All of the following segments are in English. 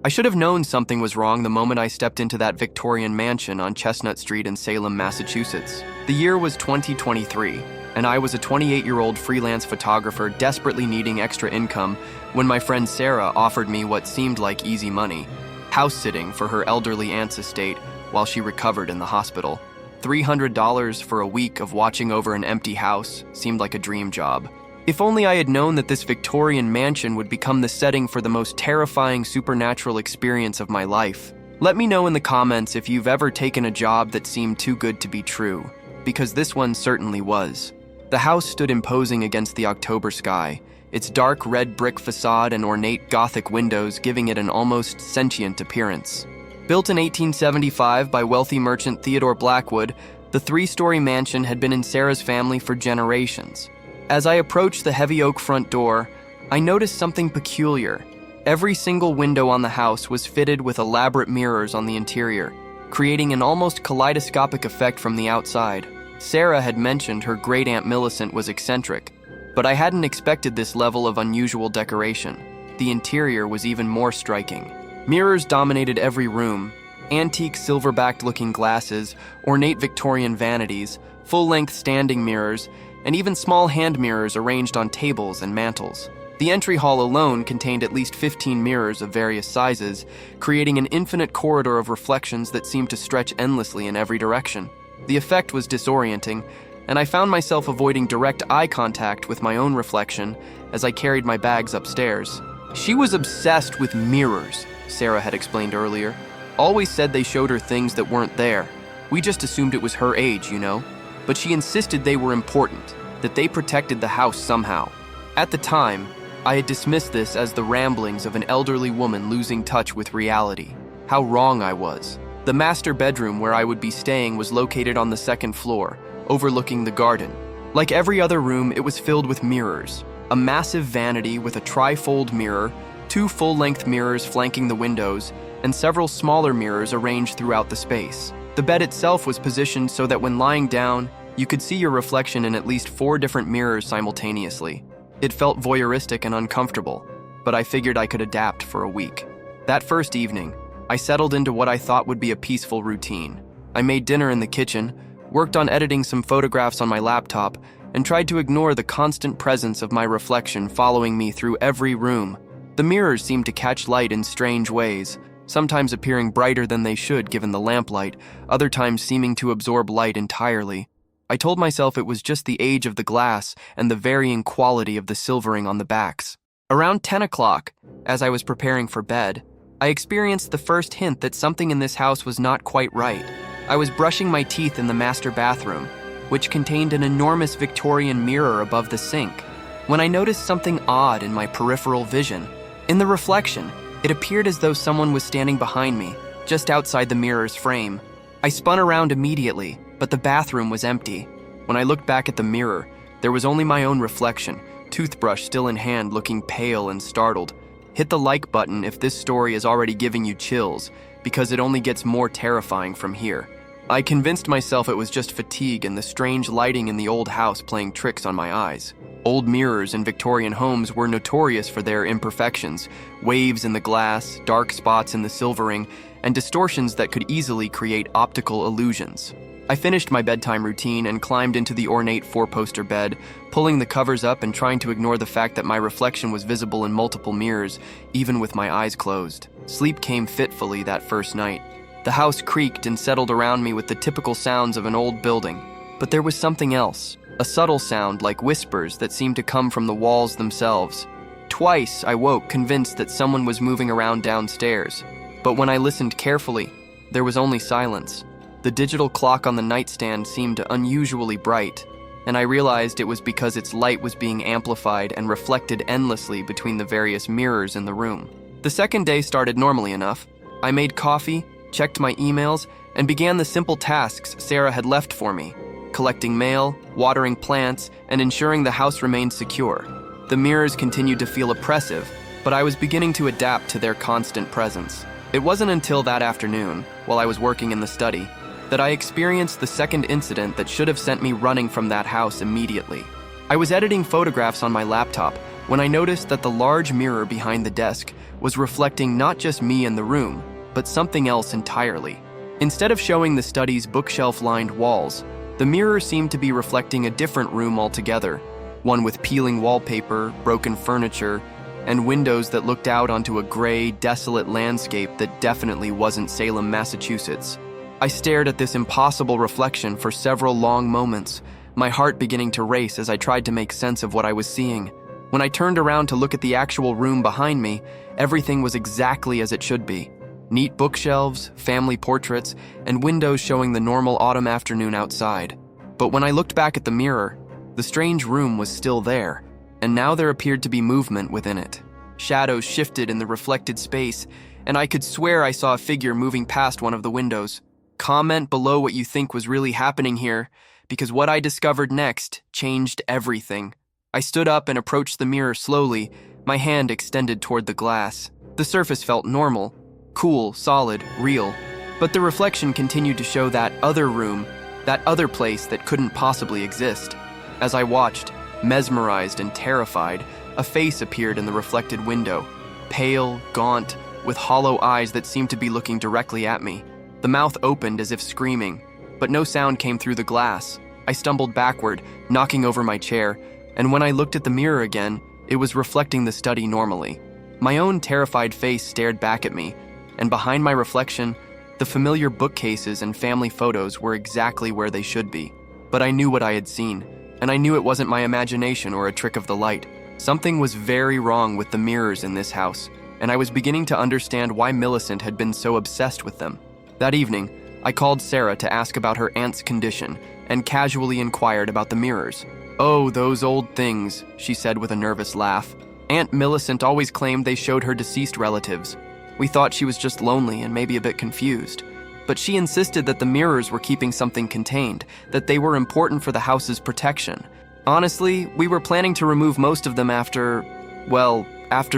I should have known something was wrong the moment I stepped into that Victorian mansion on Chestnut Street in Salem, Massachusetts. The year was 2023, and I was a 28-year-old freelance photographer desperately needing extra income when my friend Sarah offered me what seemed like easy money, house sitting for her elderly aunt's estate while she recovered in the hospital. $300 for a week of watching over an empty house seemed like a dream job. If only I had known that this Victorian mansion would become the setting for the most terrifying supernatural experience of my life. Let me know in the comments if you've ever taken a job that seemed too good to be true, because this one certainly was. The house stood imposing against the October sky, its dark red brick facade and ornate Gothic windows giving it an almost sentient appearance. Built in 1875 by wealthy merchant Theodore Blackwood, the three-story mansion had been in Sarah's family for generations. As I approached the heavy oak front door, I noticed something peculiar. Every single window on the house was fitted with elaborate mirrors on the interior, creating an almost kaleidoscopic effect from the outside. Sarah had mentioned her great-aunt Millicent was eccentric, but I hadn't expected this level of unusual decoration. The interior was even more striking. Mirrors dominated every room, antique silver-backed-looking glasses, ornate Victorian vanities, full-length standing mirrors, and even small hand mirrors arranged on tables and mantels. The entry hall alone contained at least 15 mirrors of various sizes, creating an infinite corridor of reflections that seemed to stretch endlessly in every direction. The effect was disorienting, and I found myself avoiding direct eye contact with my own reflection as I carried my bags upstairs. She was obsessed with mirrors, Sarah had explained earlier. Always said they showed her things that weren't there. We just assumed it was her age, you know? But she insisted they were important, that they protected the house somehow. At the time, I had dismissed this as the ramblings of an elderly woman losing touch with reality. How wrong I was. The master bedroom where I would be staying was located on the second floor, overlooking the garden. Like every other room, it was filled with mirrors. A massive vanity with a tri-fold mirror, 2 full-length mirrors flanking the windows, and several smaller mirrors arranged throughout the space. The bed itself was positioned so that when lying down, you could see your reflection in at least 4 different mirrors simultaneously. It felt voyeuristic and uncomfortable, but I figured I could adapt for a week. That first evening, I settled into what I thought would be a peaceful routine. I made dinner in the kitchen, worked on editing some photographs on my laptop, and tried to ignore the constant presence of my reflection following me through every room. The mirrors seemed to catch light in strange ways, sometimes appearing brighter than they should given the lamplight, other times seeming to absorb light entirely. I told myself it was just the age of the glass and the varying quality of the silvering on the backs. Around 10 o'clock, as I was preparing for bed, I experienced the first hint that something in this house was not quite right. I was brushing my teeth in the master bathroom, which contained an enormous Victorian mirror above the sink, when I noticed something odd in my peripheral vision. In the reflection, it appeared as though someone was standing behind me, just outside the mirror's frame. I spun around immediately, but the bathroom was empty. When I looked back at the mirror, there was only my own reflection, toothbrush still in hand, looking pale and startled. Hit the like button if this story is already giving you chills, because it only gets more terrifying from here. I convinced myself it was just fatigue and the strange lighting in the old house playing tricks on my eyes. Old mirrors in Victorian homes were notorious for their imperfections, waves in the glass, dark spots in the silvering, and distortions that could easily create optical illusions. I finished my bedtime routine and climbed into the ornate 4-poster bed, pulling the covers up and trying to ignore the fact that my reflection was visible in multiple mirrors, even with my eyes closed. Sleep came fitfully that first night. The house creaked and settled around me with the typical sounds of an old building. But there was something else, a subtle sound like whispers that seemed to come from the walls themselves. Twice I woke convinced that someone was moving around downstairs, but when I listened carefully, there was only silence. The digital clock on the nightstand seemed unusually bright, and I realized it was because its light was being amplified and reflected endlessly between the various mirrors in the room. The second day started normally enough. I made coffee, checked my emails, and began the simple tasks Sarah had left for me, collecting mail, watering plants, and ensuring the house remained secure. The mirrors continued to feel oppressive, but I was beginning to adapt to their constant presence. It wasn't until that afternoon, while I was working in the study, that I experienced the second incident that should have sent me running from that house immediately. I was editing photographs on my laptop when I noticed that the large mirror behind the desk was reflecting not just me in the room, but something else entirely. Instead of showing the study's bookshelf-lined walls, the mirror seemed to be reflecting a different room altogether, one with peeling wallpaper, broken furniture, and windows that looked out onto a gray, desolate landscape that definitely wasn't Salem, Massachusetts. I stared at this impossible reflection for several long moments, my heart beginning to race as I tried to make sense of what I was seeing. When I turned around to look at the actual room behind me, everything was exactly as it should be. Neat bookshelves, family portraits, and windows showing the normal autumn afternoon outside. But when I looked back at the mirror, the strange room was still there, and now there appeared to be movement within it. Shadows shifted in the reflected space, and I could swear I saw a figure moving past one of the windows. Comment below what you think was really happening here, because what I discovered next changed everything. I stood up and approached the mirror slowly, my hand extended toward the glass. The surface felt normal, cool, solid, real, but the reflection continued to show that other room, that other place that couldn't possibly exist. As I watched, mesmerized and terrified, a face appeared in the reflected window, pale, gaunt, with hollow eyes that seemed to be looking directly at me. The mouth opened as if screaming, but no sound came through the glass. I stumbled backward, knocking over my chair, and when I looked at the mirror again, it was reflecting the study normally. My own terrified face stared back at me, and behind my reflection, the familiar bookcases and family photos were exactly where they should be. But I knew what I had seen, and I knew it wasn't my imagination or a trick of the light. Something was very wrong with the mirrors in this house, and I was beginning to understand why Millicent had been so obsessed with them. That evening, I called Sarah to ask about her aunt's condition and casually inquired about the mirrors. "Oh, those old things," she said with a nervous laugh. "Aunt Millicent always claimed they showed her deceased relatives. We thought she was just lonely and maybe a bit confused. But she insisted that the mirrors were keeping something contained, that they were important for the house's protection. Honestly, we were planning to remove most of them after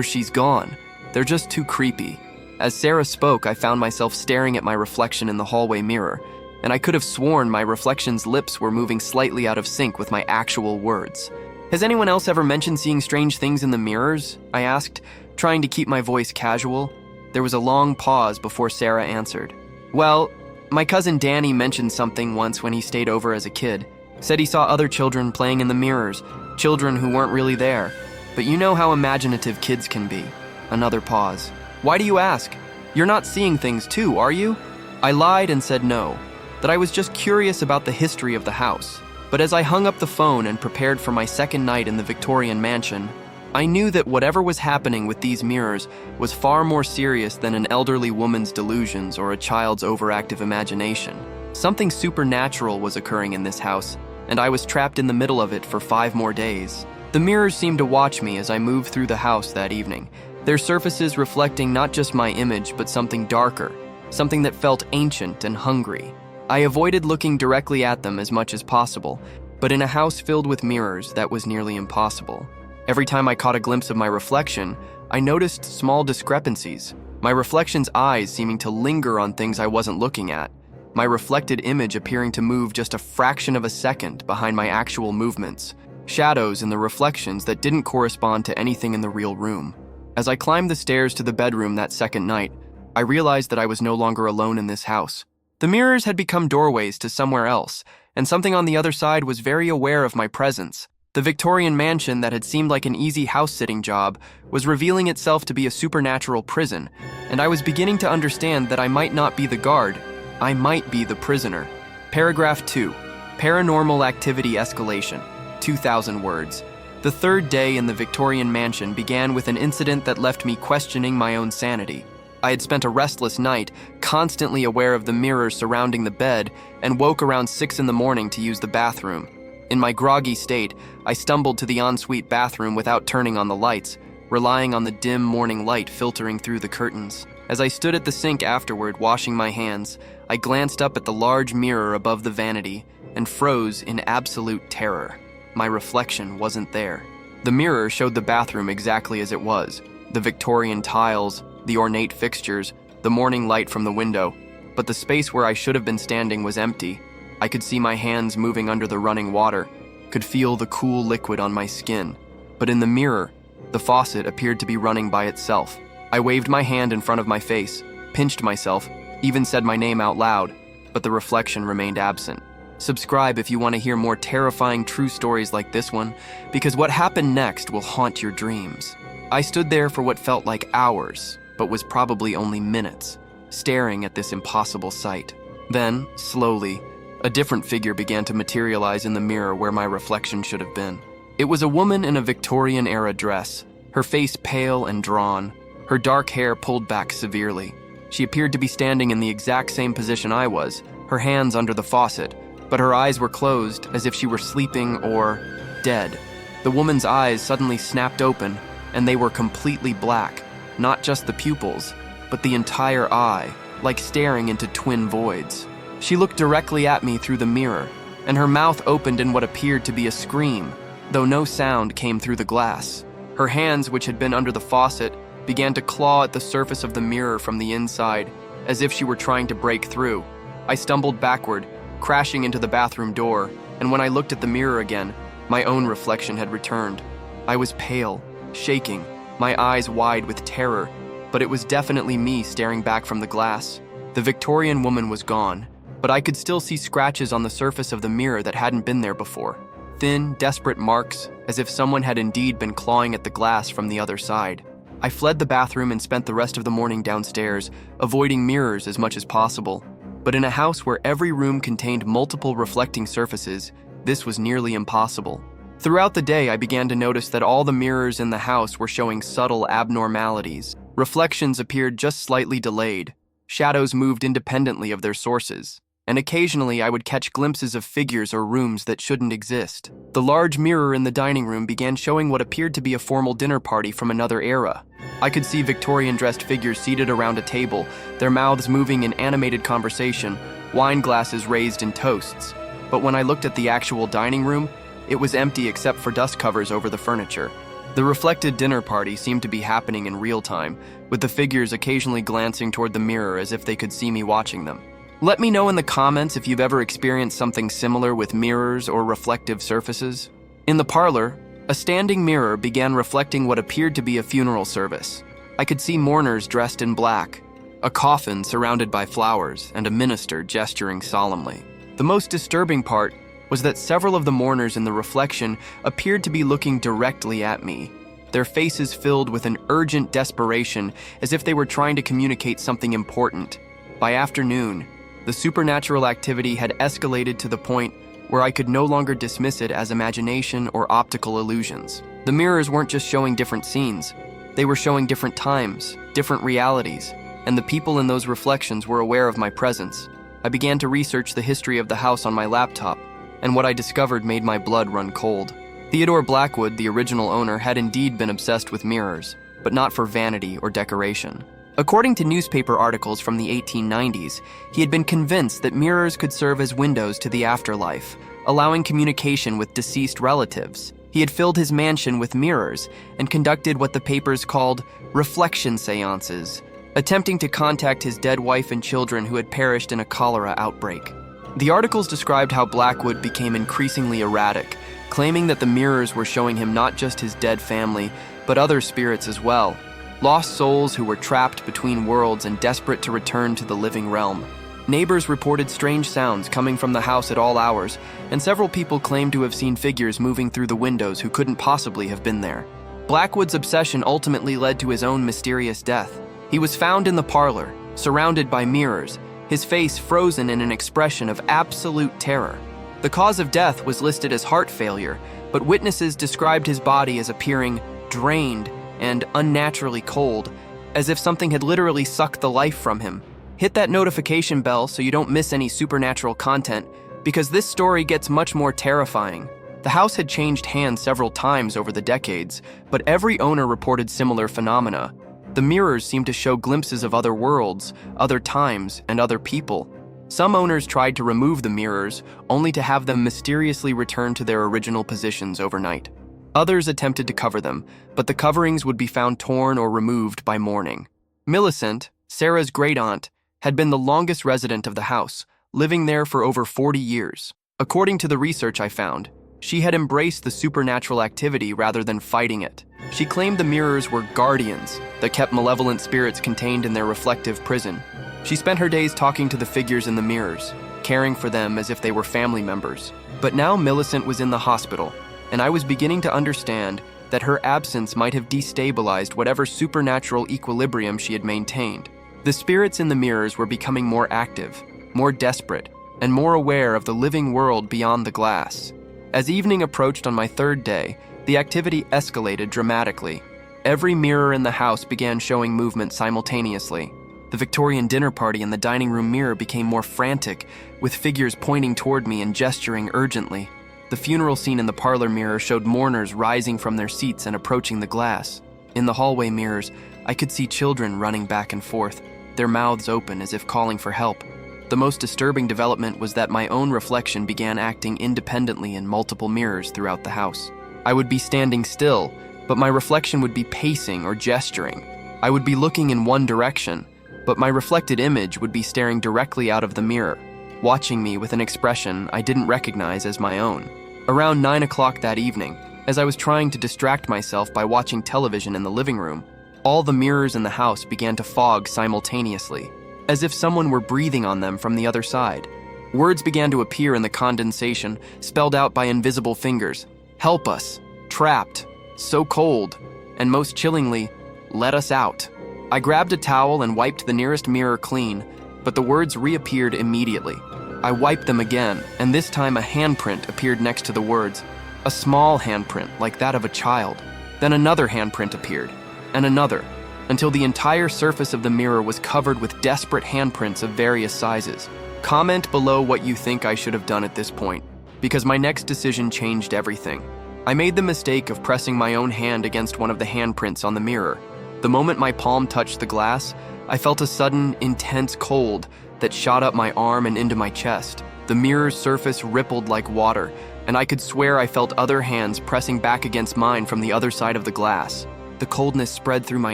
she's gone. They're just too creepy." As Sarah spoke, I found myself staring at my reflection in the hallway mirror, and I could have sworn my reflection's lips were moving slightly out of sync with my actual words. "Has anyone else ever mentioned seeing strange things in the mirrors?" I asked, trying to keep my voice casual. There was a long pause before Sarah answered. "Well, my cousin Danny mentioned something once when he stayed over as a kid. Said he saw other children playing in the mirrors, children who weren't really there. But you know how imaginative kids can be." Another pause. "Why do you ask? You're not seeing things too, are you?" I lied and said no, that I was just curious about the history of the house. But as I hung up the phone and prepared for my second night in the Victorian mansion, I knew that whatever was happening with these mirrors was far more serious than an elderly woman's delusions or a child's overactive imagination. Something supernatural was occurring in this house, and I was trapped in the middle of it for 5 more days. The mirrors seemed to watch me as I moved through the house that evening, their surfaces reflecting not just my image but something darker, something that felt ancient and hungry. I avoided looking directly at them as much as possible, but in a house filled with mirrors, that was nearly impossible. Every time I caught a glimpse of my reflection, I noticed small discrepancies, my reflection's eyes seeming to linger on things I wasn't looking at, my reflected image appearing to move just a fraction of a second behind my actual movements, shadows in the reflections that didn't correspond to anything in the real room. As I climbed the stairs to the bedroom that second night, I realized that I was no longer alone in this house. The mirrors had become doorways to somewhere else, and something on the other side was very aware of my presence. The Victorian mansion that had seemed like an easy house-sitting job was revealing itself to be a supernatural prison, and I was beginning to understand that I might not be the guard, I might be the prisoner. Paragraph 2. Paranormal activity escalation. 2,000 words. The third day in the Victorian mansion began with an incident that left me questioning my own sanity. I had spent a restless night, constantly aware of the mirrors surrounding the bed, and woke around 6 in the morning to use the bathroom. In my groggy state, I stumbled to the ensuite bathroom without turning on the lights, relying on the dim morning light filtering through the curtains. As I stood at the sink afterward, washing my hands, I glanced up at the large mirror above the vanity and froze in absolute terror. My reflection wasn't there. The mirror showed the bathroom exactly as it was, the Victorian tiles, the ornate fixtures, the morning light from the window, but the space where I should have been standing was empty. I could see my hands moving under the running water, could feel the cool liquid on my skin, but in the mirror, The faucet appeared to be running by itself. I waved my hand in front of my face, pinched myself, even said my name out loud, but the reflection remained absent. Subscribe if you want to hear more terrifying true stories like this one, because what happened next will haunt your dreams. I stood there for what felt like hours, but was probably only minutes, staring at this impossible sight. Then, slowly, a different figure began to materialize in the mirror where my reflection should have been. It was a woman in a Victorian-era dress, her face pale and drawn, her dark hair pulled back severely. She appeared to be standing in the exact same position I was, her hands under the faucet, but her eyes were closed as if she were sleeping or dead. The woman's eyes suddenly snapped open, and they were completely black, not just the pupils, but the entire eye, like staring into twin voids. She looked directly at me through the mirror, and her mouth opened in what appeared to be a scream, though no sound came through the glass. Her hands, which had been under the faucet, began to claw at the surface of the mirror from the inside, as if she were trying to break through. I stumbled backward, crashing into the bathroom door, and when I looked at the mirror again, my own reflection had returned. I was pale, shaking, my eyes wide with terror, but it was definitely me staring back from the glass. The Victorian woman was gone, but I could still see scratches on the surface of the mirror that hadn't been there before. Thin, desperate marks, as if someone had indeed been clawing at the glass from the other side. I fled the bathroom and spent the rest of the morning downstairs, avoiding mirrors as much as possible. But in a house where every room contained multiple reflecting surfaces, this was nearly impossible. Throughout the day, I began to notice that all the mirrors in the house were showing subtle abnormalities. Reflections appeared just slightly delayed. Shadows moved independently of their sources. And occasionally I would catch glimpses of figures or rooms that shouldn't exist. The large mirror in the dining room began showing what appeared to be a formal dinner party from another era. I could see Victorian-dressed figures seated around a table, their mouths moving in animated conversation, wine glasses raised in toasts. But when I looked at the actual dining room, it was empty except for dust covers over the furniture. The reflected dinner party seemed to be happening in real time, with the figures occasionally glancing toward the mirror as if they could see me watching them. Let me know in the comments if you've ever experienced something similar with mirrors or reflective surfaces. In the parlor, a standing mirror began reflecting what appeared to be a funeral service. I could see mourners dressed in black, a coffin surrounded by flowers, and a minister gesturing solemnly. The most disturbing part was that several of the mourners in the reflection appeared to be looking directly at me, their faces filled with an urgent desperation as if they were trying to communicate something important. By afternoon, the supernatural activity had escalated to the point where I could no longer dismiss it as imagination or optical illusions. The mirrors weren't just showing different scenes, they were showing different times, different realities, and the people in those reflections were aware of my presence. I began to research the history of the house on my laptop, and what I discovered made my blood run cold. Theodore Blackwood, the original owner, had indeed been obsessed with mirrors, but not for vanity or decoration. According to newspaper articles from the 1890s, he had been convinced that mirrors could serve as windows to the afterlife, allowing communication with deceased relatives. He had filled his mansion with mirrors and conducted what the papers called reflection seances, attempting to contact his dead wife and children who had perished in a cholera outbreak. The articles described how Blackwood became increasingly erratic, claiming that the mirrors were showing him not just his dead family, but other spirits as well. Lost souls who were trapped between worlds and desperate to return to the living realm. Neighbors reported strange sounds coming from the house at all hours, and several people claimed to have seen figures moving through the windows who couldn't possibly have been there. Blackwood's obsession ultimately led to his own mysterious death. He was found in the parlor, surrounded by mirrors, his face frozen in an expression of absolute terror. The cause of death was listed as heart failure, but witnesses described his body as appearing drained and unnaturally cold, as if something had literally sucked the life from him. Hit that notification bell so you don't miss any supernatural content, because this story gets much more terrifying. The house had changed hands several times over the decades, but every owner reported similar phenomena. The mirrors seemed to show glimpses of other worlds, other times, and other people. Some owners tried to remove the mirrors, only to have them mysteriously return to their original positions overnight. Others attempted to cover them, but the coverings would be found torn or removed by morning. Millicent, Sarah's great-aunt, had been the longest resident of the house, living there for over 40 years. According to the research I found, She had embraced the supernatural activity rather than fighting it. She claimed the mirrors were guardians that kept malevolent spirits contained in their reflective prison. She spent her days talking to the figures in the mirrors, caring for them as if they were family members. But now Millicent was in the hospital, and I was beginning to understand that her absence might have destabilized whatever supernatural equilibrium she had maintained. The spirits in the mirrors were becoming more active, more desperate, and more aware of the living world beyond the glass. As evening approached on my third day, the activity escalated dramatically. Every mirror in the house began showing movement simultaneously. The Victorian dinner party in the dining room mirror became more frantic, with figures pointing toward me and gesturing urgently. The funeral scene in the parlor mirror showed mourners rising from their seats and approaching the glass. In the hallway mirrors, I could see children running back and forth, their mouths open as if calling for help. The most disturbing development was that my own reflection began acting independently in multiple mirrors throughout the house. I would be standing still, but my reflection would be pacing or gesturing. I would be looking in one direction, but my reflected image would be staring directly out of the mirror, watching me with an expression I didn't recognize as my own. Around 9 o'clock that evening, as I was trying to distract myself by watching television in the living room, all the mirrors in the house began to fog simultaneously, as if someone were breathing on them from the other side. Words began to appear in the condensation, spelled out by invisible fingers. Help us, trapped, so cold, and most chillingly, let us out. I grabbed a towel and wiped the nearest mirror clean, but the words reappeared immediately. I wiped them again, and this time a handprint appeared next to the words, a small handprint like that of a child. Then another handprint appeared, and another, until the entire surface of the mirror was covered with desperate handprints of various sizes. Comment below what you think I should have done at this point, because my next decision changed everything. I made the mistake of pressing my own hand against one of the handprints on the mirror. The moment my palm touched the glass, I felt a sudden, intense cold that shot up my arm and into my chest. The mirror's surface rippled like water, and I could swear I felt other hands pressing back against mine from the other side of the glass. The coldness spread through my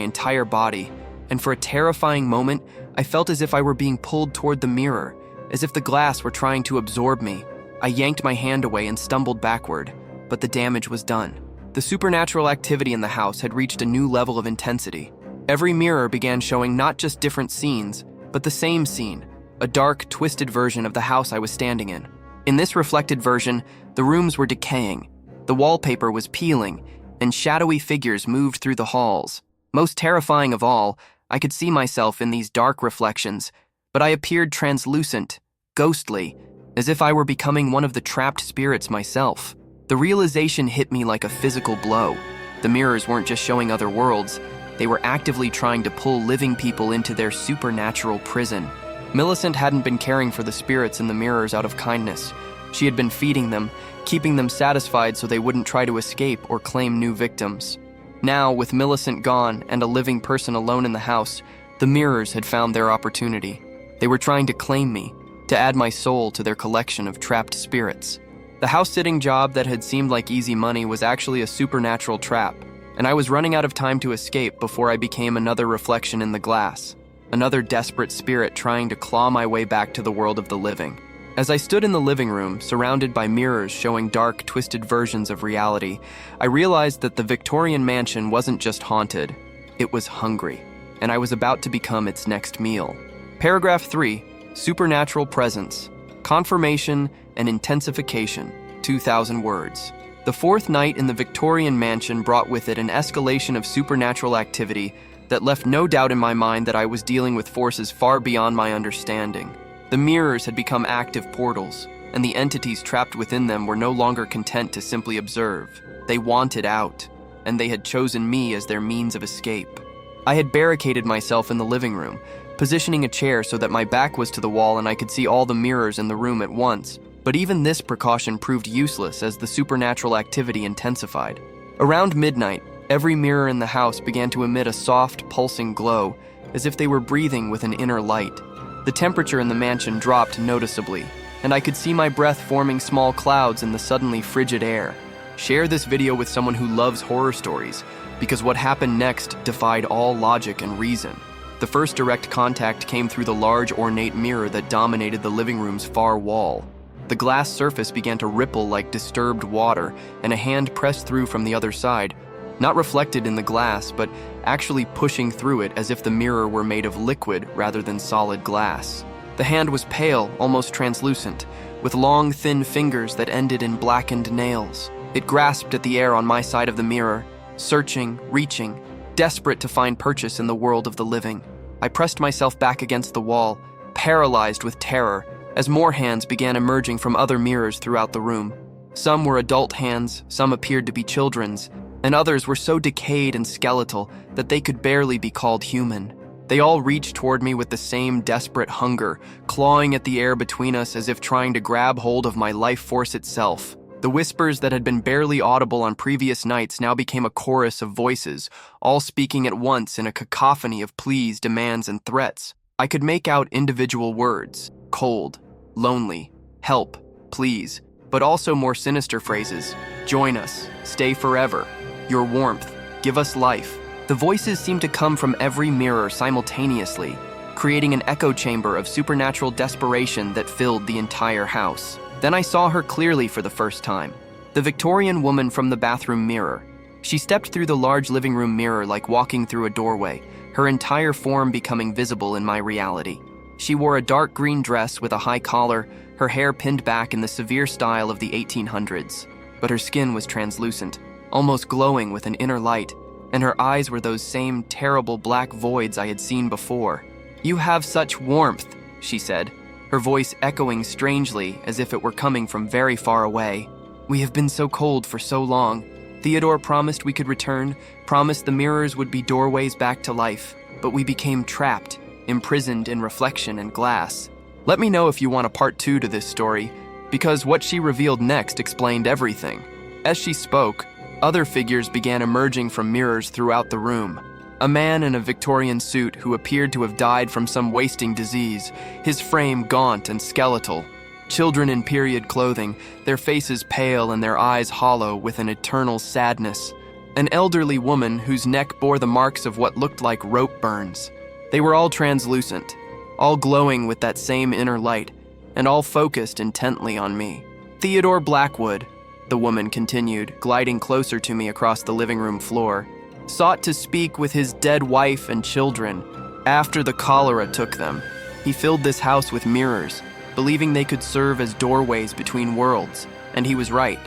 entire body, and for a terrifying moment, I felt as if I were being pulled toward the mirror, as if the glass were trying to absorb me. I yanked my hand away and stumbled backward, but the damage was done. The supernatural activity in the house had reached a new level of intensity. Every mirror began showing not just different scenes, but the same scene, a dark, twisted version of the house I was standing in. In this reflected version, the rooms were decaying, the wallpaper was peeling, and shadowy figures moved through the halls. Most terrifying of all, I could see myself in these dark reflections, but I appeared translucent, ghostly, as if I were becoming one of the trapped spirits myself. The realization hit me like a physical blow. The mirrors weren't just showing other worlds, they were actively trying to pull living people into their supernatural prison. Millicent hadn't been caring for the spirits in the mirrors out of kindness. She had been feeding them, keeping them satisfied so they wouldn't try to escape or claim new victims. Now, with Millicent gone and a living person alone in the house, the mirrors had found their opportunity. They were trying to claim me, to add my soul to their collection of trapped spirits. The house-sitting job that had seemed like easy money was actually a supernatural trap, and I was running out of time to escape before I became another reflection in the glass, another desperate spirit trying to claw my way back to the world of the living. As I stood in the living room, surrounded by mirrors showing dark, twisted versions of reality, I realized that the Victorian mansion wasn't just haunted, it was hungry, and I was about to become its next meal. Paragraph 3, Supernatural Presence, Confirmation and Intensification, 2,000 words. The fourth night in the Victorian mansion brought with it an escalation of supernatural activity that left no doubt in my mind that I was dealing with forces far beyond my understanding. The mirrors had become active portals, and the entities trapped within them were no longer content to simply observe. They wanted out, and they had chosen me as their means of escape. I had barricaded myself in the living room, positioning a chair so that my back was to the wall and I could see all the mirrors in the room at once. But even this precaution proved useless as the supernatural activity intensified. Around midnight, every mirror in the house began to emit a soft, pulsing glow, as if they were breathing with an inner light. The temperature in the mansion dropped noticeably, and I could see my breath forming small clouds in the suddenly frigid air. Share this video with someone who loves horror stories, because what happened next defied all logic and reason. The first direct contact came through the large, ornate mirror that dominated the living room's far wall. The glass surface began to ripple like disturbed water, and a hand pressed through from the other side, not reflected in the glass, but actually pushing through it as if the mirror were made of liquid rather than solid glass. The hand was pale, almost translucent, with long, thin fingers that ended in blackened nails. It grasped at the air on my side of the mirror, searching, reaching, desperate to find purchase in the world of the living. I pressed myself back against the wall, paralyzed with terror, as more hands began emerging from other mirrors throughout the room. Some were adult hands, some appeared to be children's, and others were so decayed and skeletal that they could barely be called human. They all reached toward me with the same desperate hunger, clawing at the air between us as if trying to grab hold of my life force itself. The whispers that had been barely audible on previous nights now became a chorus of voices, all speaking at once in a cacophony of pleas, demands, and threats. I could make out individual words: cold, lonely, help, please, but also more sinister phrases: join us, stay forever, your warmth, give us life. The voices seemed to come from every mirror simultaneously, creating an echo chamber of supernatural desperation that filled the entire house. Then I saw her clearly for the first time. The Victorian woman from the bathroom mirror. She stepped through the large living room mirror like walking through a doorway, her entire form becoming visible in my reality. She wore a dark green dress with a high collar, her hair pinned back in the severe style of the 1800s. But her skin was translucent, almost glowing with an inner light, and her eyes were those same terrible black voids I had seen before. "You have such warmth," she said, her voice echoing strangely as if it were coming from very far away. "We have been so cold for so long. Theodore promised we could return, promised the mirrors would be doorways back to life, but we became trapped, imprisoned in reflection and glass. Let me know if you want a part 2 to this story, because what she revealed next explained everything." As she spoke, other figures began emerging from mirrors throughout the room. A man in a Victorian suit who appeared to have died from some wasting disease, his frame gaunt and skeletal. Children in period clothing, their faces pale and their eyes hollow with an eternal sadness. An elderly woman whose neck bore the marks of what looked like rope burns. They were all translucent, all glowing with that same inner light, and all focused intently on me. "Theodore Blackwood," the woman continued, gliding closer to me across the living room floor, "sought to speak with his dead wife and children. After the cholera took them, he filled this house with mirrors, believing they could serve as doorways between worlds. And he was right.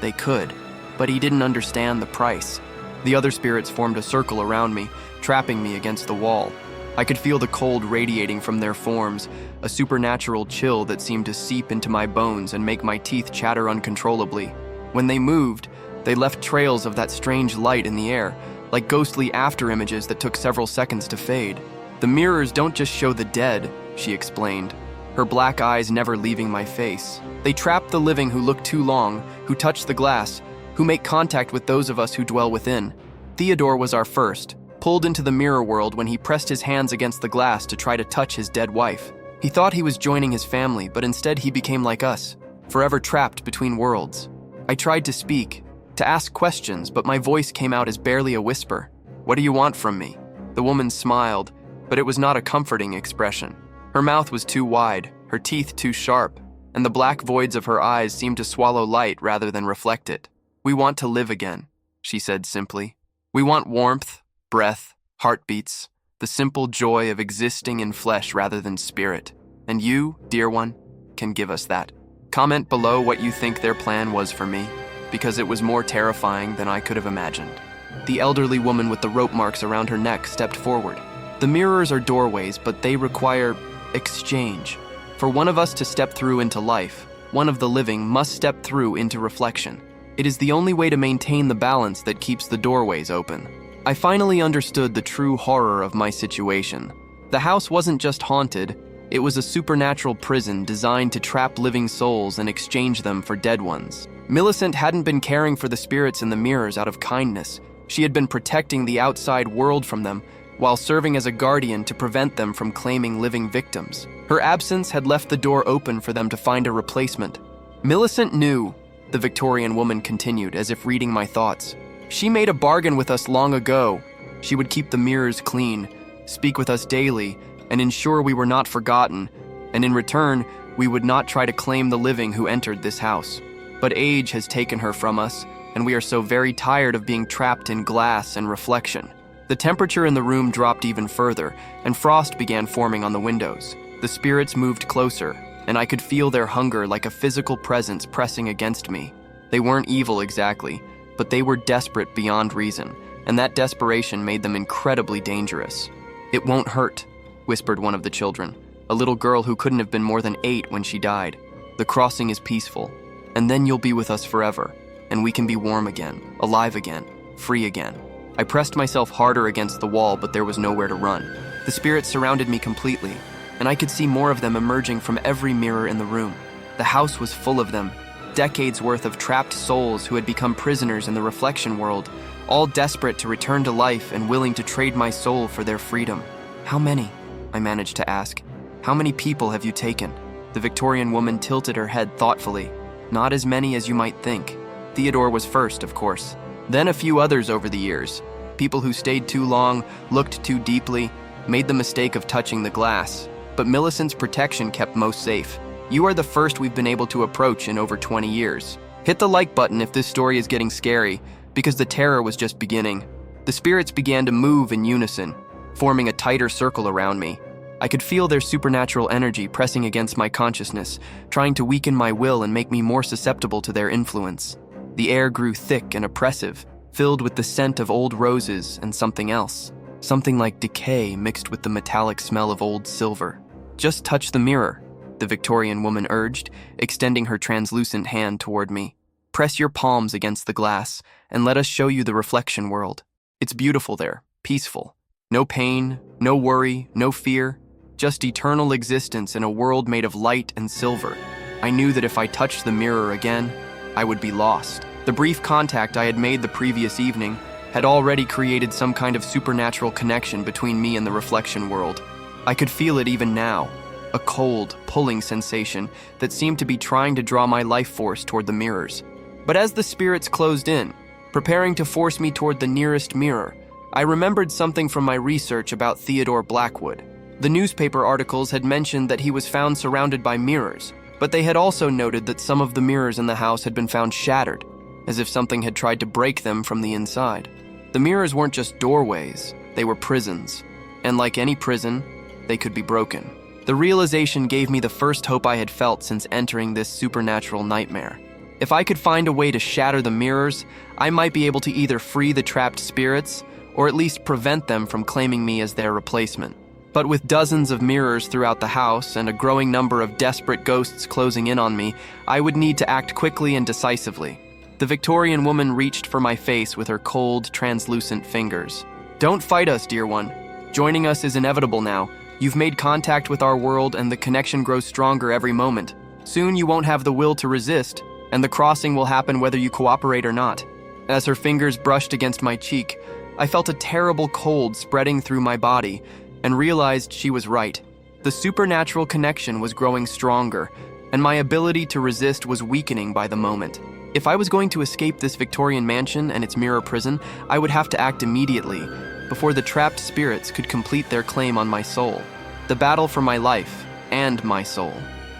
They could. But he didn't understand the price." The other spirits formed a circle around me, trapping me against the wall. I could feel the cold radiating from their forms, a supernatural chill that seemed to seep into my bones and make my teeth chatter uncontrollably. When they moved, they left trails of that strange light in the air, like ghostly after-images that took several seconds to fade. "The mirrors don't just show the dead," she explained, her black eyes never leaving my face. "They trap the living who look too long, who touch the glass, who make contact with those of us who dwell within. Theodore was our first, pulled into the mirror world when he pressed his hands against the glass to try to touch his dead wife. He thought he was joining his family, but instead he became like us, forever trapped between worlds. I tried to speak, to ask questions, but my voice came out as barely a whisper. 'What do you want from me?' The woman smiled, but it was not a comforting expression. Her mouth was too wide, her teeth too sharp, and the black voids of her eyes seemed to swallow light rather than reflect it. 'We want to live again,' she said simply. 'We want warmth, breath, heartbeats, the simple joy of existing in flesh rather than spirit. And you, dear one, can give us that.' Comment below what you think their plan was for me, because it was more terrifying than I could have imagined." The elderly woman with the rope marks around her neck stepped forward. "The mirrors are doorways, but they require exchange. For one of us to step through into life, one of the living must step through into reflection. It is the only way to maintain the balance that keeps the doorways open." I finally understood the true horror of my situation. The house wasn't just haunted, it was a supernatural prison designed to trap living souls and exchange them for dead ones. Millicent hadn't been caring for the spirits in the mirrors out of kindness. She had been protecting the outside world from them, while serving as a guardian to prevent them from claiming living victims. Her absence had left the door open for them to find a replacement. "Millicent knew," the Victorian woman continued, as if reading my thoughts. "She made a bargain with us long ago. She would keep the mirrors clean, speak with us daily, and ensure we were not forgotten. and in return, we would not try to claim the living who entered this house. But age has taken her from us, and we are so very tired of being trapped in glass and reflection. The temperature in the room dropped even further, and frost began forming on the windows. The spirits moved closer, and I could feel their hunger like a physical presence pressing against me. They weren't evil exactly, but they were desperate beyond reason, and that desperation made them incredibly dangerous. "It won't hurt," whispered one of the children, a little girl who couldn't have been more than 8 when she died. "The crossing is peaceful, and then you'll be with us forever, and we can be warm again, alive again, free again." I pressed myself harder against the wall, but there was nowhere to run. The spirits surrounded me completely, and I could see more of them emerging from every mirror in the room. The house was full of them, decades worth of trapped souls who had become prisoners in the reflection world, all desperate to return to life and willing to trade my soul for their freedom. "How many?" I managed to ask. "How many people have you taken?" The Victorian woman tilted her head thoughtfully. "Not as many as you might think. Theodore was first, of course. Then a few others over the years. People who stayed too long, looked too deeply, made the mistake of touching the glass. But Millicent's protection kept most safe. You are the first we've been able to approach in over 20 years. Hit the like button if this story is getting scary, because the terror was just beginning." The spirits began to move in unison, forming a tighter circle around me. I could feel their supernatural energy pressing against my consciousness, trying to weaken my will and make me more susceptible to their influence. The air grew thick and oppressive, filled with the scent of old roses and something else. Something like decay mixed with the metallic smell of old silver. "Just touch the mirror," the Victorian woman urged, extending her translucent hand toward me. "Press your palms against the glass, and let us show you the reflection world. It's beautiful there, peaceful. No pain, no worry, no fear, just eternal existence in a world made of light and silver." I knew that if I touched the mirror again, I would be lost. The brief contact I had made the previous evening had already created some kind of supernatural connection between me and the reflection world. I could feel it even now, a cold, pulling sensation that seemed to be trying to draw my life force toward the mirrors. But as the spirits closed in, preparing to force me toward the nearest mirror, I remembered something from my research about Theodore Blackwood. The newspaper articles had mentioned that he was found surrounded by mirrors, but they had also noted that some of the mirrors in the house had been found shattered, as if something had tried to break them from the inside. The mirrors weren't just doorways, they were prisons. And like any prison, they could be broken. The realization gave me the first hope I had felt since entering this supernatural nightmare. If I could find a way to shatter the mirrors, I might be able to either free the trapped spirits, or at least prevent them from claiming me as their replacement. But with dozens of mirrors throughout the house and a growing number of desperate ghosts closing in on me, I would need to act quickly and decisively. The Victorian woman reached for my face with her cold, translucent fingers. "Don't fight us, dear one. Joining us is inevitable now. You've made contact with our world and the connection grows stronger every moment. Soon you won't have the will to resist, and the crossing will happen whether you cooperate or not." As her fingers brushed against my cheek, I felt a terrible cold spreading through my body and realized she was right. The supernatural connection was growing stronger, and my ability to resist was weakening by the moment. If I was going to escape this Victorian mansion and its mirror prison, I would have to act immediately, before the trapped spirits could complete their claim on my soul. The battle for my life, and my soul,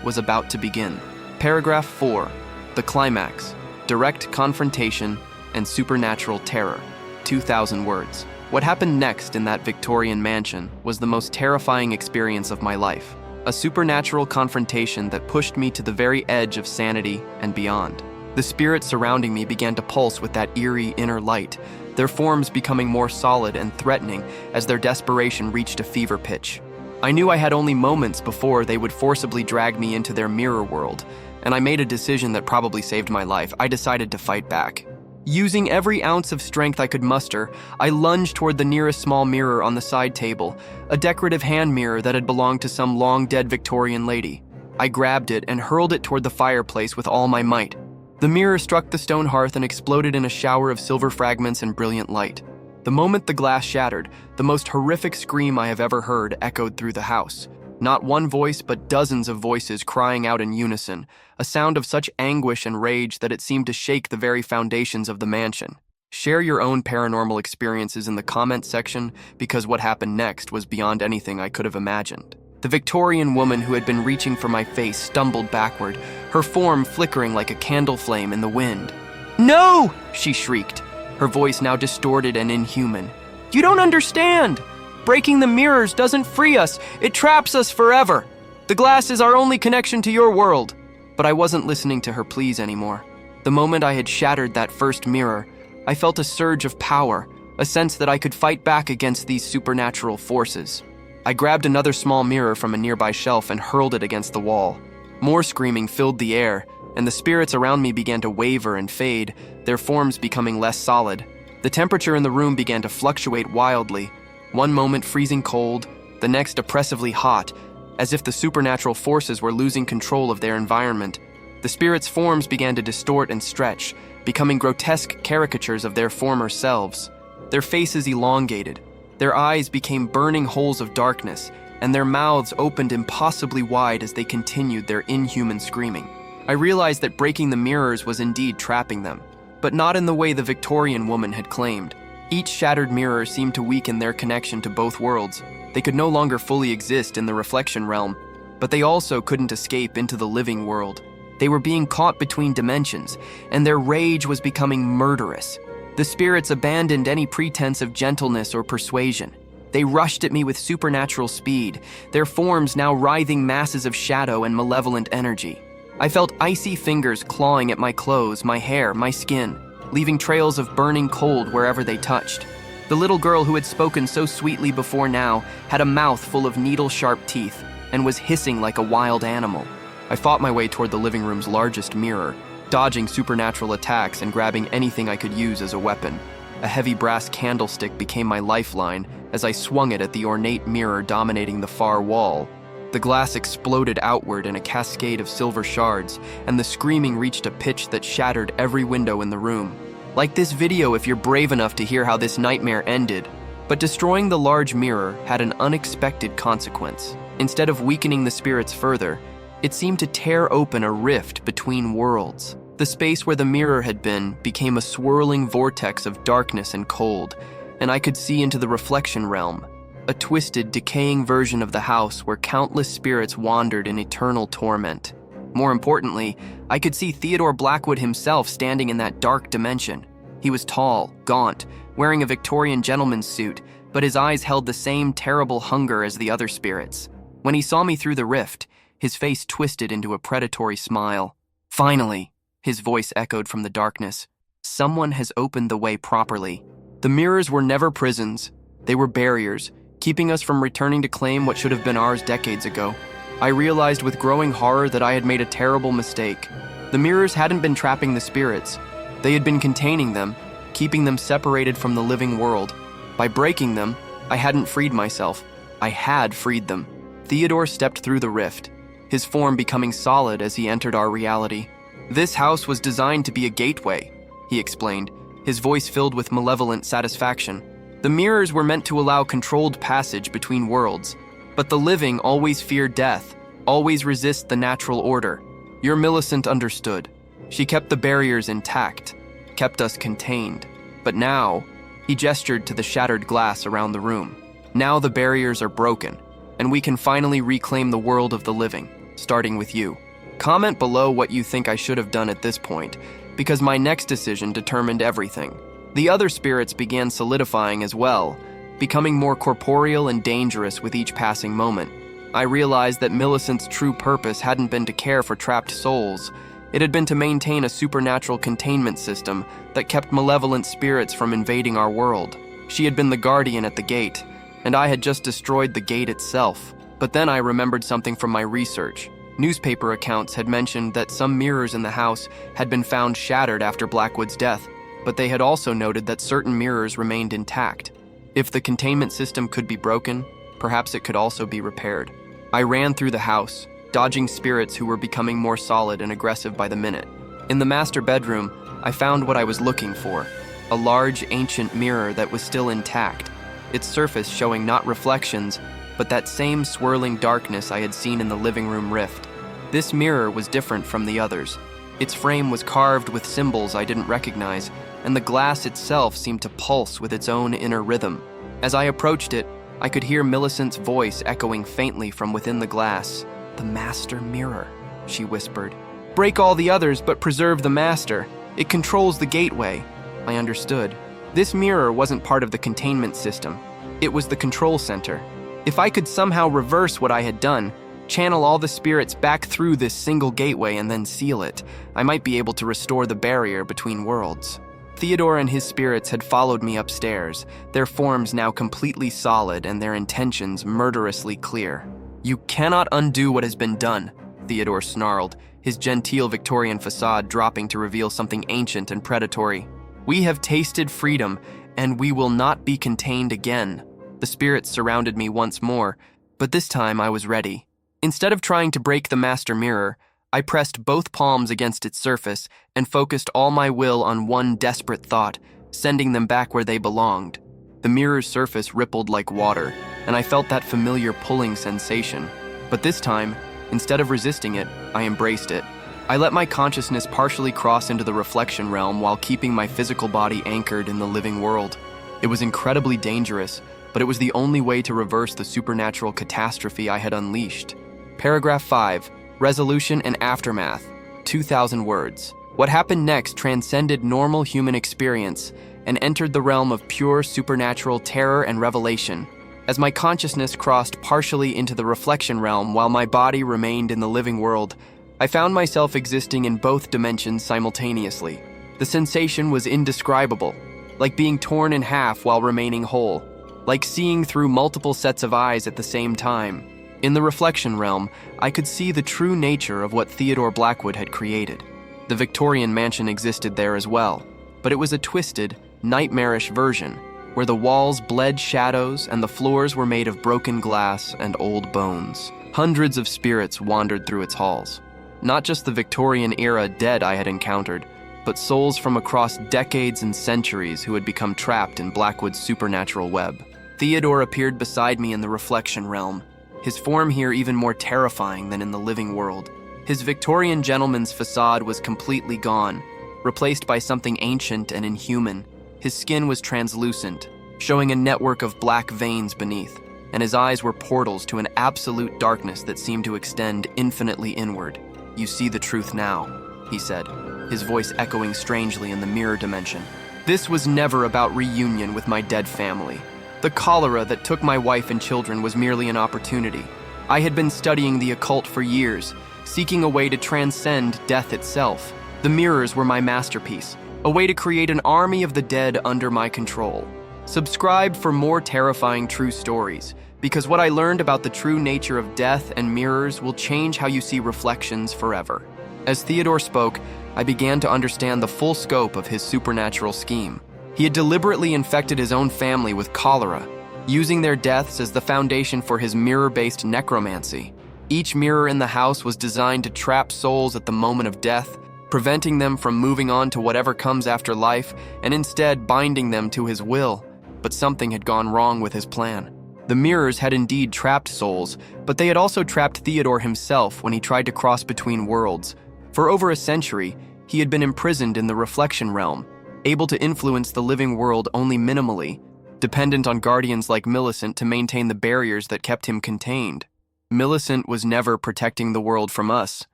was about to begin. Paragraph 4. The climax. Direct confrontation and supernatural terror. 2,000 words. What happened next in that Victorian mansion was the most terrifying experience of my life. A supernatural confrontation that pushed me to the very edge of sanity and beyond. The spirits surrounding me began to pulse with that eerie inner light, their forms becoming more solid and threatening as their desperation reached a fever pitch. I knew I had only moments before they would forcibly drag me into their mirror world, and I made a decision that probably saved my life. I decided to fight back. Using every ounce of strength I could muster, I lunged toward the nearest small mirror on the side table, a decorative hand mirror that had belonged to some long-dead Victorian lady. I grabbed it and hurled it toward the fireplace with all my might. The mirror struck the stone hearth and exploded in a shower of silver fragments and brilliant light. The moment the glass shattered, the most horrific scream I have ever heard echoed through the house. Not one voice, but dozens of voices crying out in unison, a sound of such anguish and rage that it seemed to shake the very foundations of the mansion. Share your own paranormal experiences in the comments section, because what happened next was beyond anything I could have imagined. The Victorian woman who had been reaching for my face stumbled backward, her form flickering like a candle flame in the wind. "No!" she shrieked, her voice now distorted and inhuman. "You don't understand! Breaking the mirrors doesn't free us, it traps us forever. The glass is our only connection to your world." But I wasn't listening to her pleas anymore. The moment I had shattered that first mirror, I felt a surge of power, a sense that I could fight back against these supernatural forces. I grabbed another small mirror from a nearby shelf and hurled it against the wall. More screaming filled the air, and the spirits around me began to waver and fade, their forms becoming less solid. The temperature in the room began to fluctuate wildly, one moment freezing cold, the next oppressively hot, as if the supernatural forces were losing control of their environment. The spirits' forms began to distort and stretch, becoming grotesque caricatures of their former selves. Their faces elongated, their eyes became burning holes of darkness, and their mouths opened impossibly wide as they continued their inhuman screaming. I realized that breaking the mirrors was indeed trapping them, but not in the way the Victorian woman had claimed. Each shattered mirror seemed to weaken their connection to both worlds. They could no longer fully exist in the reflection realm, but they also couldn't escape into the living world. They were being caught between dimensions, and their rage was becoming murderous. The spirits abandoned any pretense of gentleness or persuasion. They rushed at me with supernatural speed, their forms now writhing masses of shadow and malevolent energy. I felt icy fingers clawing at my clothes, my hair, my skin, leaving trails of burning cold wherever they touched. The little girl who had spoken so sweetly before now had a mouth full of needle-sharp teeth and was hissing like a wild animal. I fought my way toward the living room's largest mirror, dodging supernatural attacks and grabbing anything I could use as a weapon. A heavy brass candlestick became my lifeline as I swung it at the ornate mirror dominating the far wall. The glass exploded outward in a cascade of silver shards, and the screaming reached a pitch that shattered every window in the room. Like this video if you're brave enough to hear how this nightmare ended. But destroying the large mirror had an unexpected consequence. Instead of weakening the spirits further, it seemed to tear open a rift between worlds. The space where the mirror had been became a swirling vortex of darkness and cold, and I could see into the reflection realm, a twisted, decaying version of the house where countless spirits wandered in eternal torment. More importantly, I could see Theodore Blackwood himself standing in that dark dimension. He was tall, gaunt, wearing a Victorian gentleman's suit, but his eyes held the same terrible hunger as the other spirits. When he saw me through the rift, his face twisted into a predatory smile. "Finally," his voice echoed from the darkness, "someone has opened the way properly." The mirrors were never prisons. They were barriers, keeping us from returning to claim what should have been ours decades ago. I realized with growing horror that I had made a terrible mistake. The mirrors hadn't been trapping the spirits. They had been containing them, keeping them separated from the living world. By breaking them, I hadn't freed myself. I had freed them. Theodore stepped through the rift, his form becoming solid as he entered our reality. "This house was designed to be a gateway," he explained, his voice filled with malevolent satisfaction. "The mirrors were meant to allow controlled passage between worlds, but the living always fear death, always resist the natural order. Your Millicent understood. She kept the barriers intact, kept us contained. But now," he gestured to the shattered glass around the room, "now the barriers are broken, and we can finally reclaim the world of the living, starting with you." Comment below what you think I should have done at this point, because my next decision determined everything. The other spirits began solidifying as well, becoming more corporeal and dangerous with each passing moment. I realized that Millicent's true purpose hadn't been to care for trapped souls. It had been to maintain a supernatural containment system that kept malevolent spirits from invading our world. She had been the guardian at the gate, and I had just destroyed the gate itself. But then I remembered something from my research. Newspaper accounts had mentioned that some mirrors in the house had been found shattered after Blackwood's death, but they had also noted that certain mirrors remained intact. If the containment system could be broken, perhaps it could also be repaired. I ran through the house, dodging spirits who were becoming more solid and aggressive by the minute. In the master bedroom, I found what I was looking for, a large, ancient mirror that was still intact, its surface showing not reflections, but that same swirling darkness I had seen in the living room rift. This mirror was different from the others. Its frame was carved with symbols I didn't recognize, and the glass itself seemed to pulse with its own inner rhythm. As I approached it, I could hear Millicent's voice echoing faintly from within the glass. "The master mirror," she whispered. "Break all the others, but preserve the master. It controls the gateway." I understood. This mirror wasn't part of the containment system. It was the control center. If I could somehow reverse what I had done, channel all the spirits back through this single gateway and then seal it, I might be able to restore the barrier between worlds. Theodore and his spirits had followed me upstairs, their forms now completely solid and their intentions murderously clear. "You cannot undo what has been done," Theodore snarled, his genteel Victorian facade dropping to reveal something ancient and predatory. "We have tasted freedom, and we will not be contained again." The spirits surrounded me once more, but this time I was ready. Instead of trying to break the master mirror, I pressed both palms against its surface and focused all my will on one desperate thought, sending them back where they belonged. The mirror's surface rippled like water, and I felt that familiar pulling sensation. But this time, instead of resisting it, I embraced it. I let my consciousness partially cross into the reflection realm while keeping my physical body anchored in the living world. It was incredibly dangerous, but it was the only way to reverse the supernatural catastrophe I had unleashed. Paragraph 5. Resolution and Aftermath. 2,000 words. What happened next transcended normal human experience and entered the realm of pure supernatural terror and revelation. As my consciousness crossed partially into the reflection realm while my body remained in the living world, I found myself existing in both dimensions simultaneously. The sensation was indescribable, like being torn in half while remaining whole, like seeing through multiple sets of eyes at the same time. In the reflection realm, I could see the true nature of what Theodore Blackwood had created. The Victorian mansion existed there as well, but it was a twisted, nightmarish version, where the walls bled shadows and the floors were made of broken glass and old bones. Hundreds of spirits wandered through its halls. Not just the Victorian-era dead I had encountered, but souls from across decades and centuries who had become trapped in Blackwood's supernatural web. Theodore appeared beside me in the reflection realm, his form here even more terrifying than in the living world. His Victorian gentleman's facade was completely gone, replaced by something ancient and inhuman. His skin was translucent, showing a network of black veins beneath, and his eyes were portals to an absolute darkness that seemed to extend infinitely inward. "You see the truth now," he said, his voice echoing strangely in the mirror dimension. "This was never about reunion with my dead family. The cholera that took my wife and children was merely an opportunity. I had been studying the occult for years, seeking a way to transcend death itself. The mirrors were my masterpiece, a way to create an army of the dead under my control. Subscribe for more terrifying true stories, because what I learned about the true nature of death and mirrors will change how you see reflections forever." As Theodore spoke, I began to understand the full scope of his supernatural scheme. He had deliberately infected his own family with cholera, using their deaths as the foundation for his mirror-based necromancy. Each mirror in the house was designed to trap souls at the moment of death, preventing them from moving on to whatever comes after life, and instead binding them to his will. But something had gone wrong with his plan. The mirrors had indeed trapped souls, but they had also trapped Theodore himself when he tried to cross between worlds. For over a century, he had been imprisoned in the reflection realm, able to influence the living world only minimally, dependent on guardians like Millicent to maintain the barriers that kept him contained. "Millicent was never protecting the world from us,"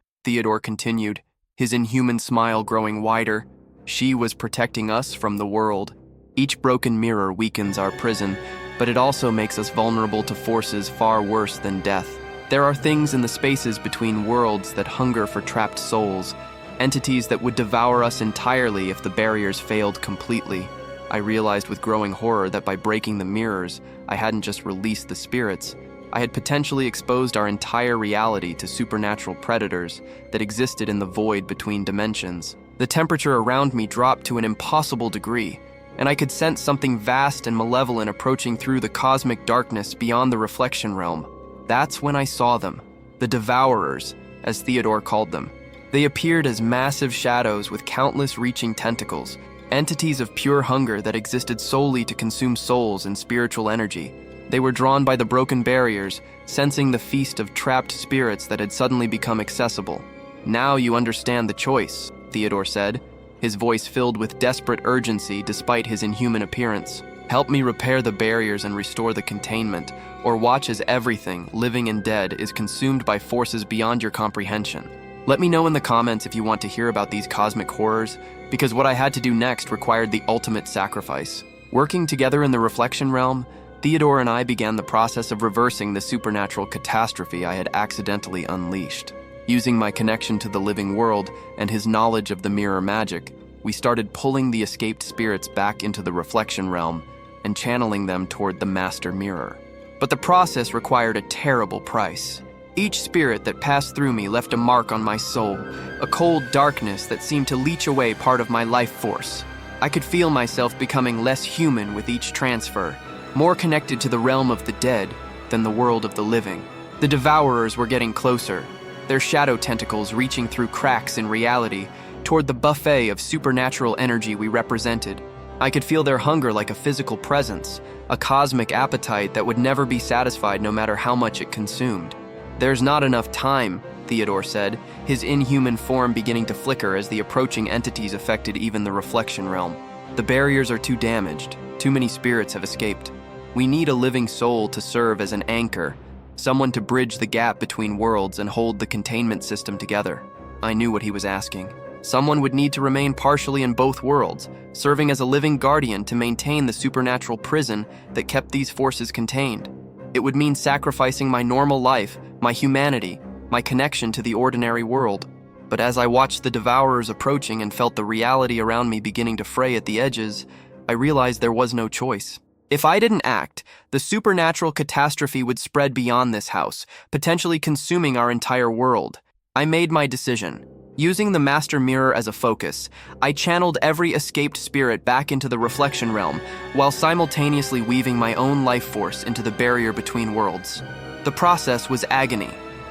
Theodore continued, his inhuman smile growing wider. "She was protecting us from the world. Each broken mirror weakens our prison, but it also makes us vulnerable to forces far worse than death. There are things in the spaces between worlds that hunger for trapped souls, entities that would devour us entirely if the barriers failed completely." I realized with growing horror that by breaking the mirrors, I hadn't just released the spirits, I had potentially exposed our entire reality to supernatural predators that existed in the void between dimensions. The temperature around me dropped to an impossible degree, and I could sense something vast and malevolent approaching through the cosmic darkness beyond the reflection realm. That's when I saw them, the Devourers, as Theodore called them. They appeared as massive shadows with countless reaching tentacles, entities of pure hunger that existed solely to consume souls and spiritual energy. They were drawn by the broken barriers, sensing the feast of trapped spirits that had suddenly become accessible. "Now you understand the choice," Theodore said, his voice filled with desperate urgency despite his inhuman appearance. Help me repair the barriers and restore the containment, or watch as everything, living and dead, is consumed by forces beyond your comprehension. Let me know in the comments if you want to hear about these cosmic horrors, because what I had to do next required the ultimate sacrifice. Working together in the reflection realm, Theodore and I began the process of reversing the supernatural catastrophe I had accidentally unleashed. Using my connection to the living world and his knowledge of the mirror magic, we started pulling the escaped spirits back into the reflection realm and channeling them toward the master mirror. But the process required a terrible price. Each spirit that passed through me left a mark on my soul, a cold darkness that seemed to leech away part of my life force. I could feel myself becoming less human with each transfer, more connected to the realm of the dead than the world of the living. The devourers were getting closer, their shadow tentacles reaching through cracks in reality toward the buffet of supernatural energy we represented. I could feel their hunger like a physical presence, a cosmic appetite that would never be satisfied no matter how much it consumed. "There's not enough time," Theodore said, his inhuman form beginning to flicker as the approaching entities affected even the reflection realm. "The barriers are too damaged. Too many spirits have escaped. We need a living soul to serve as an anchor, someone to bridge the gap between worlds and hold the containment system together." I knew what he was asking. Someone would need to remain partially in both worlds, serving as a living guardian to maintain the supernatural prison that kept these forces contained. It would mean sacrificing my normal life, my humanity, my connection to the ordinary world. But as I watched the devourers approaching and felt the reality around me beginning to fray at the edges, I realized there was no choice. If I didn't act, the supernatural catastrophe would spread beyond this house, potentially consuming our entire world. I made my decision. Using the master mirror as a focus, I channeled every escaped spirit back into the reflection realm, while simultaneously weaving my own life force into the barrier between worlds. The process was agony,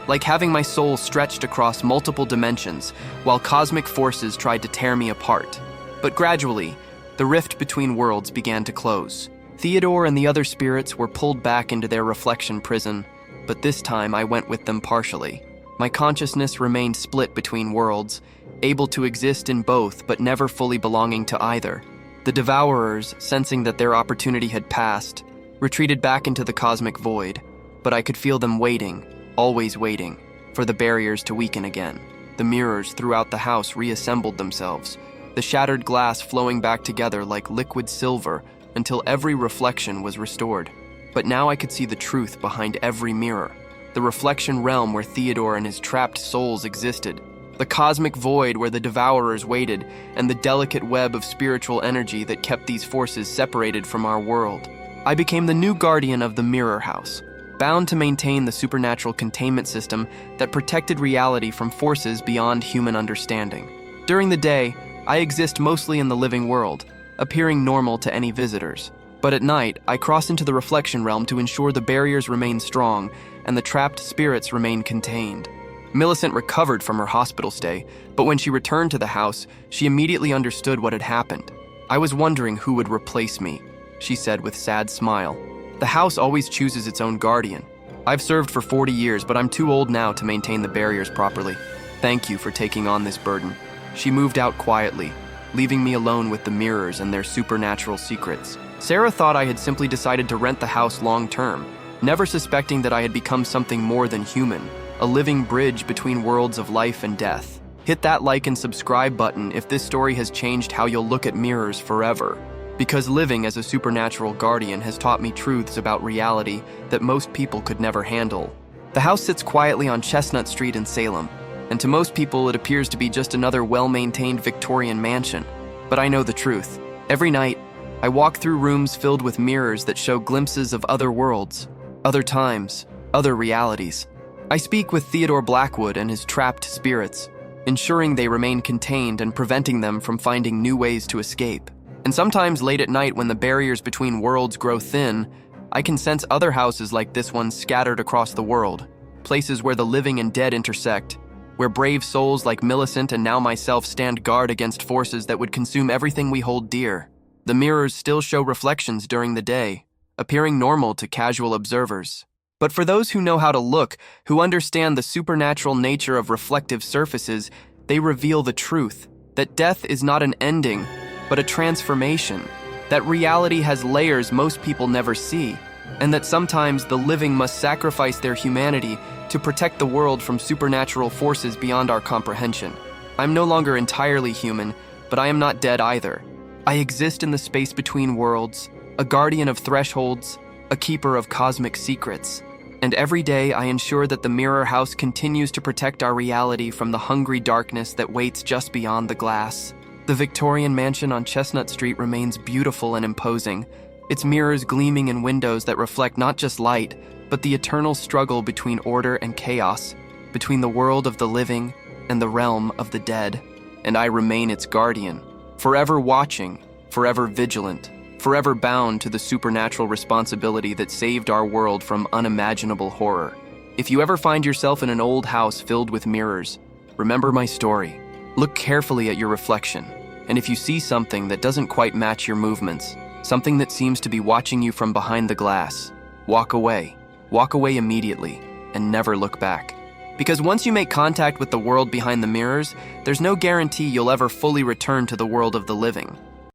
like having my soul stretched across multiple dimensions, while cosmic forces tried to tear me apart. But gradually, the rift between worlds began to close. Theodore and the other spirits were pulled back into their reflection prison, but this time I went with them partially. My consciousness remained split between worlds, able to exist in both but never fully belonging to either. The devourers, sensing that their opportunity had passed, retreated back into the cosmic void, but I could feel them waiting, always waiting, for the barriers to weaken again. The mirrors throughout the house reassembled themselves, the shattered glass flowing back together like liquid silver until every reflection was restored. But now I could see the truth behind every mirror. The reflection realm where Theodore and his trapped souls existed, the cosmic void where the devourers waited, and the delicate web of spiritual energy that kept these forces separated from our world. I became the new guardian of the mirror house, bound to maintain the supernatural containment system that protected reality from forces beyond human understanding. During the day, I exist mostly in the living world, appearing normal to any visitors. But at night, I cross into the reflection realm to ensure the barriers remain strong and the trapped spirits remain contained. Millicent recovered from her hospital stay, but when she returned to the house, she immediately understood what had happened. "I was wondering who would replace me," she said with sad smile. "The house always chooses its own guardian. I've served for 40 years, but I'm too old now to maintain the barriers properly. Thank you for taking on this burden." She moved out quietly, leaving me alone with the mirrors and their supernatural secrets. Sarah thought I had simply decided to rent the house long-term, never suspecting that I had become something more than human, a living bridge between worlds of life and death. Hit that like and subscribe button if this story has changed how you'll look at mirrors forever. Because living as a supernatural guardian has taught me truths about reality that most people could never handle. The house sits quietly on Chestnut Street in Salem, and to most people it appears to be just another well-maintained Victorian mansion. But I know the truth. Every night, I walk through rooms filled with mirrors that show glimpses of other worlds, other times, other realities. I speak with Theodore Blackwood and his trapped spirits, ensuring they remain contained and preventing them from finding new ways to escape. And sometimes late at night when the barriers between worlds grow thin, I can sense other houses like this one scattered across the world, places where the living and dead intersect, where brave souls like Millicent and now myself stand guard against forces that would consume everything we hold dear. The mirrors still show reflections during the day, appearing normal to casual observers. But for those who know how to look, who understand the supernatural nature of reflective surfaces, they reveal the truth, that death is not an ending, but a transformation. that reality has layers most people never see, and that sometimes the living must sacrifice their humanity to protect the world from supernatural forces beyond our comprehension. I'm no longer entirely human, but I am not dead either. I exist in the space between worlds, a guardian of thresholds, a keeper of cosmic secrets. And every day I ensure that the Mirror House continues to protect our reality from the hungry darkness that waits just beyond the glass. The Victorian mansion on Chestnut Street remains beautiful and imposing, its mirrors gleaming in windows that reflect not just light, but the eternal struggle between order and chaos, between the world of the living and the realm of the dead. And I remain its guardian, forever watching, forever vigilant, forever bound to the supernatural responsibility that saved our world from unimaginable horror. If you ever find yourself in an old house filled with mirrors, remember my story. Look carefully at your reflection, and if you see something that doesn't quite match your movements, something that seems to be watching you from behind the glass, walk away. Walk away immediately, and never look back. Because once you make contact with the world behind the mirrors, there's no guarantee you'll ever fully return to the world of the living.